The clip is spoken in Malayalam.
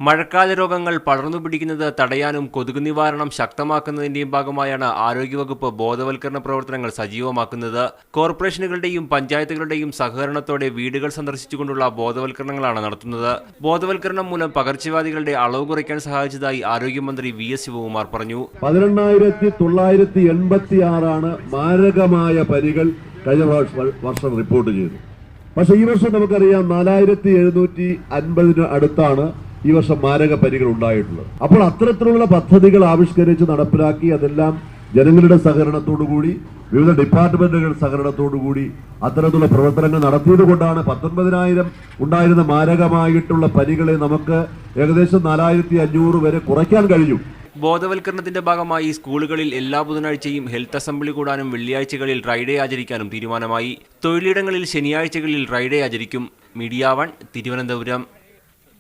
മഴക്കാല രോഗങ്ങൾ പടർന്നു പിടിക്കുന്നത് തടയാനും കൊതുക് നിവാരണം ശക്തമാക്കുന്നതിന്റെയും ഭാഗമായാണ് ആരോഗ്യവകുപ്പ് ബോധവൽക്കരണ പ്രവർത്തനങ്ങൾ സജീവമാക്കുന്നത്. കോർപ്പറേഷനുകളുടെയും പഞ്ചായത്തുകളുടെയും സഹകരണത്തോടെ വീടുകൾ സന്ദർശിച്ചുകൊണ്ടുള്ള ബോധവൽക്കരണങ്ങളാണ് നടത്തുന്നത്. ബോധവൽക്കരണം മൂലം പകർച്ചവ്യാധികളുടെ അളവ് കുറയ്ക്കാൻ സഹായിച്ചതായി ആരോഗ്യമന്ത്രി VS ശിവകുമാർ പറഞ്ഞു. 18,986 മാരകമായ പനികൾ കഴിഞ്ഞ വർഷം റിപ്പോർട്ട് ചെയ്തു. പക്ഷേ ഈ വർഷം നമുക്കറിയാം 4,750 അടുത്താണ് ഈ വർഷം മാരക പനികൾ ഉണ്ടായിട്ടുള്ളത്. അപ്പോൾ അത്തരത്തിലുള്ള പദ്ധതികൾ ആവിഷ്കരിച്ച് നടപ്പിലാക്കി അതെല്ലാം ജനങ്ങളുടെ സഹകരണത്തോടുകൂടി വിവിധ ഡിപ്പാർട്ട്മെന്റുകൾ സഹകരണത്തോടുകൂടി അത്തരത്തിലുള്ള പ്രവർത്തനങ്ങൾ നടത്തിയത് കൊണ്ടാണ് 19,000 ഉണ്ടായിരുന്ന മാരകമായിട്ടുള്ള പനികളെ നമുക്ക് ഏകദേശം 4,500 വരെ കുറയ്ക്കാൻ കഴിഞ്ഞു. ബോധവൽക്കരണത്തിന്റെ ഭാഗമായി സ്കൂളുകളിൽ എല്ലാ ബുധനാഴ്ചയും ഹെൽത്ത് അസംബ്ലി കൂടാനും വെള്ളിയാഴ്ചകളിൽ ഡ്രൈഡേ ആചരിക്കാനും തീരുമാനമായി. തൊഴിലിടങ്ങളിൽ ശനിയാഴ്ചകളിൽ ഡ്രൈഡേ ആചരിക്കും. മീഡിയ 1 തിരുവനന്തപുരം.